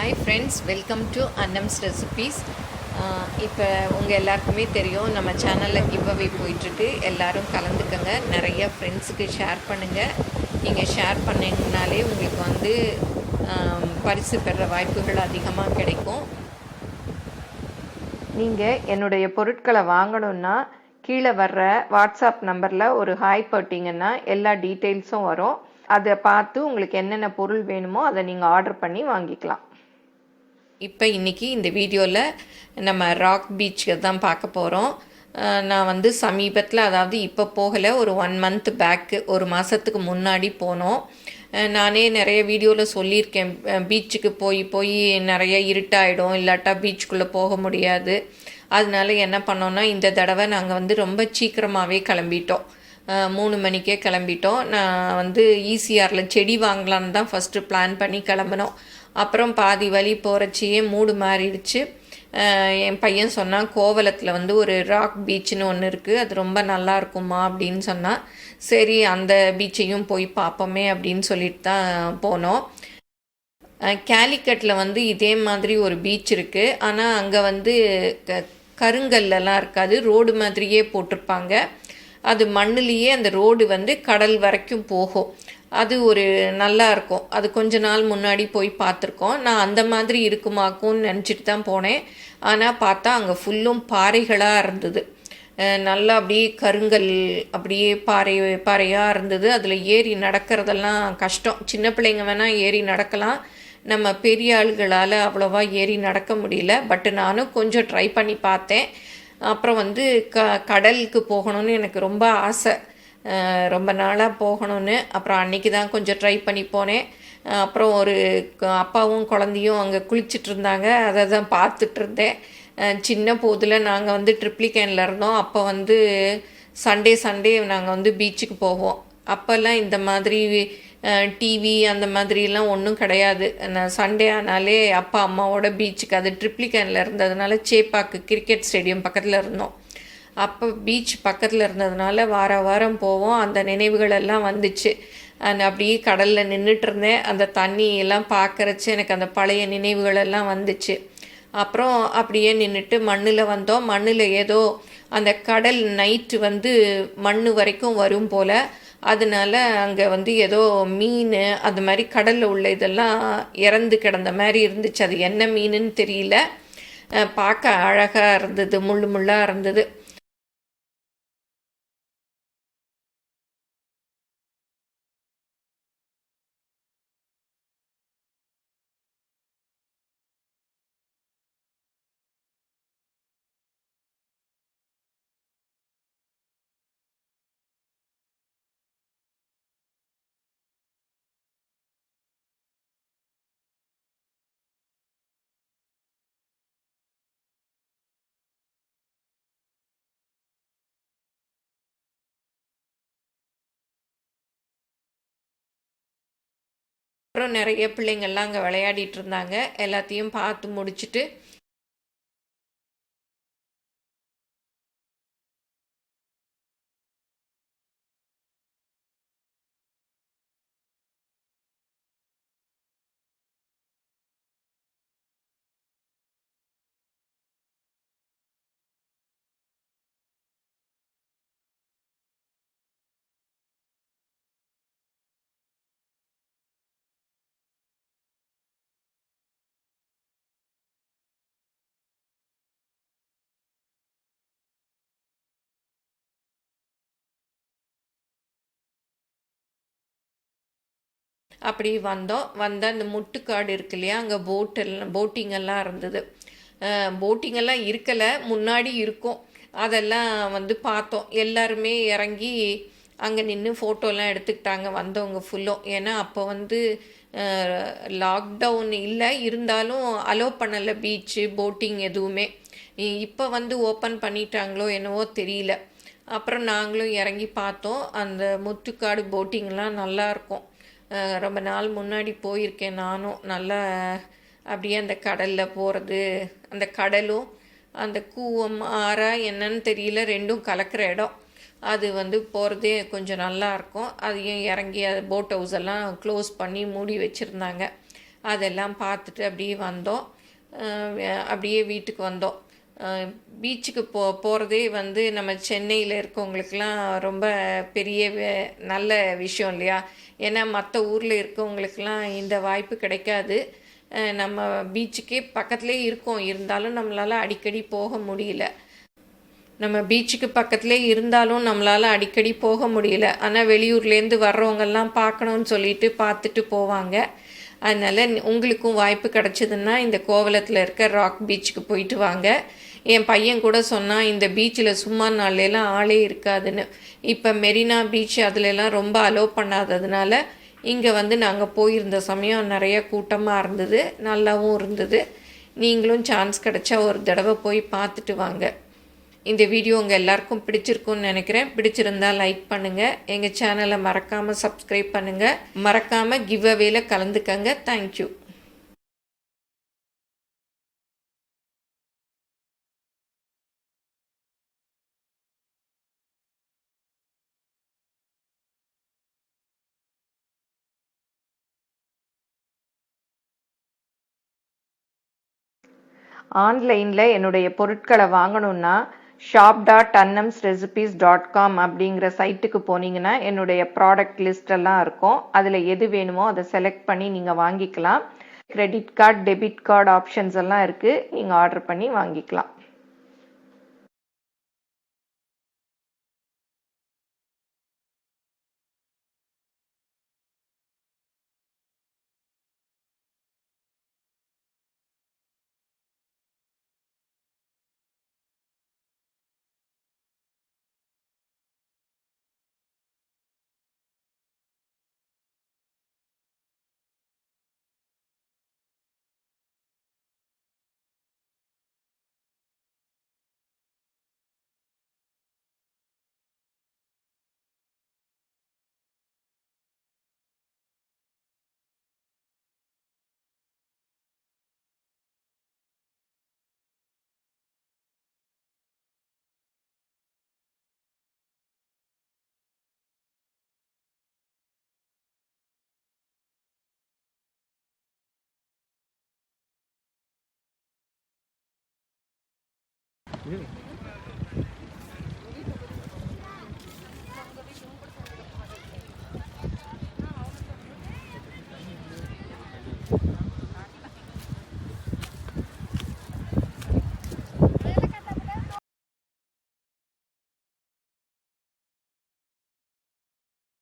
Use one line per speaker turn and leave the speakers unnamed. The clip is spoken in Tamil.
Hi friends, welcome to Annams recipes. இப்போ உங்கள் எல்லாருக்குமே தெரியும் நம்ம சேனலில் கிவ்அவே போயிட்டுருக்கு. எல்லோரும் கலந்துக்கங்க, நிறைய ஃப்ரெண்ட்ஸுக்கு ஷேர் பண்ணுங்கள். நீங்கள் ஷேர் பண்ணிங்கனாலே உங்களுக்கு பரிசு பெற வாய்ப்புகள் அதிகமாக கிடைக்கும். நீங்கள் என்னுடைய பொருட்களை வாங்கணுன்னா கீழே வர்ற வாட்ஸ்அப் நம்பரில் ஒரு ஹாய் போட்டிங்கன்னா எல்லா டீட்டெயில்ஸும் வரும். அதை பார்த்து உங்களுக்கு என்னென்ன பொருள் வேணுமோ அதை நீங்கள் ஆர்டர் பண்ணி வாங்கிக்கலாம். இப்போ இன்றைக்கி இந்த வீடியோவில் நம்ம ராக் பீச்சுக்கு தான் பார்க்க போகிறோம். நான் சமீபத்தில், அதாவது இப்போ போகலை, ஒரு 1 month பேக்கு, ஒரு மாதத்துக்கு முன்னாடி போனோம். நானே நிறைய வீடியோவில் சொல்லியிருக்கேன், பீச்சுக்கு போய் நிறைய இருட்டாயிடும், இல்லாட்டா பீச்சுக்குள்ளே போக முடியாது. அதனால என்ன பண்ணோன்னா, இந்த தடவை நாங்கள் ரொம்ப சீக்கிரமாகவே கிளம்பிட்டோம். 3 மணிக்கே கிளம்பிட்டோம். நான் ஈசிஆரில் செடி வாங்கலான்னு தான் ஃபஸ்ட்டு பிளான் பண்ணி கிளம்பினோம். அப்புறம் பாதி வழி போகிறச்சியே மூடு மாறிடுச்சு. என் பையன் சொன்னான், கோவலத்தில் ஒரு ராக் பீச்சுன்னு ஒன்று இருக்குது, அது ரொம்ப நல்லா இருக்குமா அப்படின்னு சொன்னான். சரி, அந்த பீச்சையும் போய் பார்ப்போமே அப்படின்னு சொல்லிட்டு தான் போனோம். கேலிக்கட்டில் இதே மாதிரி ஒரு பீச் இருக்குது. ஆனால் அங்கே கருங்கல்லாம் இருக்காது, ரோடு மாதிரியே போட்டிருப்பாங்க. அது மண்ணுலேயே அந்த ரோடு கடல் வரைக்கும் போகும். அது ஒரு நல்லா இருக்கும். அது கொஞ்ச நாள் முன்னாடி போய் பார்த்துருக்கோம். நான் அந்த மாதிரி இருக்குமாக்கும்னு நினச்சிட்டு தான் போனேன். ஆனால் பார்த்தா அங்கே ஃபுல்லும் பாறைகளாக இருந்தது. நல்லா அப்படியே கருங்கல், அப்படியே பாறையாக இருந்தது. அதில் ஏறி நடக்கிறதெல்லாம் கஷ்டம். சின்ன பிள்ளைங்க வேணால் ஏறி நடக்கலாம், நம்ம பெரிய ஆளுகளால் அவ்வளோவா ஏறி நடக்க முடியல. பட்டு நானும் கொஞ்சம் ட்ரை பண்ணி பார்த்தேன். அப்புறம் கடலுக்கு போகணும்னு எனக்கு ரொம்ப ஆசை, ரொம்ப நாளாக போகணும்னு. அப்புறம் அன்றைக்கி தான் கொஞ்சம் ட்ரை பண்ணி போனேன். அப்புறம் ஒரு அப்பாவும் குழந்தையும் அங்கே குளிச்சுட்டு இருந்தாங்க, அதை தான் பார்த்துட்டு இருந்தேன். சின்ன போதில் நாங்கள் ட்ரிப்ளிகேனில் இருந்தோம். அப்போ சண்டே நாங்கள் பீச்சுக்கு போவோம். அப்போல்லாம் இந்த மாதிரி டிவி அந்த மாதிரிலாம் ஒன்றும் கிடையாது. நான் சண்டே ஆனாலே அப்பா அம்மாவோட பீச்சுக்கு, அது ட்ரிப்ளிகேனில் இருந்ததுனால சேப்பாக்கு கிரிக்கெட் ஸ்டேடியம் பக்கத்தில் இருந்தோம். அப்போ பீச் பக்கத்தில் இருந்ததுனால வாரம் போவோம். அந்த நினைவுகள் எல்லாம் வந்துச்சு. அப்படியே கடலில் நின்றுட்டு இருந்தேன். அந்த தண்ணியெல்லாம் பார்க்குறச்சு எனக்கு அந்த பழைய நினைவுகள் எல்லாம் வந்துச்சு. அப்புறம் அப்படியே நின்றுட்டு மண்ணில் வந்தோம். மண்ணில் ஏதோ அந்த கடல் நைட்டு மண் வரைக்கும் வரும் போல். அதனால அங்கே ஏதோ மீன், அது மாதிரி கடலில் உள்ள இதெல்லாம் இறந்து கிடந்த மாதிரி இருந்துச்சு. அது என்ன மீனுன்னு தெரியல, பார்க்க அழகாக இருந்தது, முள்ளாக இருந்தது. அப்புறம் நிறைய பிள்ளைங்கள்லாம் அங்கே விளையாடிட்டு இருந்தாங்க. எல்லாத்தையும் பார்த்து முடிச்சுட்டு அப்படி வந்தோம். அந்த முட்டுக்காடு இருக்கு இல்லையா, அங்கே போட்டிங்கெல்லாம் இருந்தது. போட்டிங்கெல்லாம் இருக்கலை, முன்னாடி இருக்கும். அதெல்லாம் பார்த்தோம். எல்லாருமே இறங்கி அங்கே நின்று ஃபோட்டோலாம் எடுத்துக்கிட்டாங்க வந்தவங்க ஃபுல்லும். ஏன்னா அப்போ லாக்டவுன் இல்லை, இருந்தாலும் அலோவ் பண்ணலை பீச்சு, போட்டிங் எதுவுமே. இப்போ ஓப்பன் பண்ணிட்டாங்களோ என்னவோ தெரியல. அப்புறம் நாங்களும் இறங்கி பார்த்தோம். அந்த முட்டுக்காடு போட்டிங்லாம் நல்லாயிருக்கும். ரொம்ப நாள் முன்னாடி போயிருக்கேன் நானும். நல்லா அப்படியே அந்த கடலில் போகிறது, அந்த கடலும் அந்த கூவம் ஆறா என்னன்னு தெரியல, ரெண்டும் கலக்கிற இடம். அது போகிறதே கொஞ்சம் நல்லாயிருக்கும். அதையும் இறங்கி அது போட் ஹவுஸ் எல்லாம் க்ளோஸ் பண்ணி மூடி வச்சுருந்தாங்க. அதெல்லாம் பார்த்துட்டு அப்படியே வந்தோம். அப்படியே வீட்டுக்கு வந்தோம். பீச்சுக்கு போகிறதே வந்து நம்ம சென்னையில் இருக்கவங்களுக்கெல்லாம் ரொம்ப பெரிய நல்ல விஷயம் இல்லையா? ஏன்னா மற்ற ஊரில் இருக்கவங்களுக்கெல்லாம் இந்த வாய்ப்பு கிடைக்காது. நம்ம பீச்சுக்கே பக்கத்துலேயே இருக்கோம், இருந்தாலும் நம்மளால் அடிக்கடி போக முடியல. நம்ம பீச்சுக்கு பக்கத்துலேயே இருந்தாலும் நம்மளால் அடிக்கடி போக முடியல. ஆனால் வெளியூர்லேருந்து வர்றவங்கெல்லாம் பார்க்கணுன்னு சொல்லிட்டு பார்த்துட்டு போவாங்க. அதனால் உங்களுக்கும் வாய்ப்பு கிடச்சிதுன்னா இந்த கோவளத்தில் இருக்க ராக் பீச்சுக்கு போயிட்டு வாங்க. என் பையன் கூட சொன்னான், இந்த பீச்சில் சும்மா நாள்லாம் ஆளே இருக்காதுன்னு. இப்போ மெரினா பீச் அதிலெல்லாம் ரொம்ப அலோவ் பண்ணாததுனால இங்கே வந்து நாங்கள் போயிருந்த சமயம் நிறைய கூட்டமாக இருந்தது, நல்லாவும் இருந்தது. நீங்களும் சான்ஸ் கிடச்சா ஒரு தடவை போய் பார்த்துட்டு வாங்க. இந்த வீடியோ உங்கள் எல்லாருக்கும் பிடிச்சிருக்குன்னு நினைக்கிறேன். பிடிச்சிருந்தால் லைக் பண்ணுங்கள், எங்கள் சேனலை மறக்காமல் சப்ஸ்கிரைப் பண்ணுங்கள், மறக்காமல் கிவ் அவேல கலந்துக்கங்க. தேங்க்யூ. ஆன்லைனில் என்னுடைய பொருட்களை வாங்கணுன்னா shop.annamsrecipes.com அப்படிங்கிற சைட்டுக்கு போனீங்கன்னா என்னுடைய ப்ராடக்ட் லிஸ்டெல்லாம் இருக்கும். அதில் எது வேணுமோ அதை செலக்ட் பண்ணி நீங்கள் வாங்கிக்கலாம். Credit card, debit card options எல்லாம் இருக்குது, நீங்கள் ஆர்டர் பண்ணி வாங்கிக்கலாம்.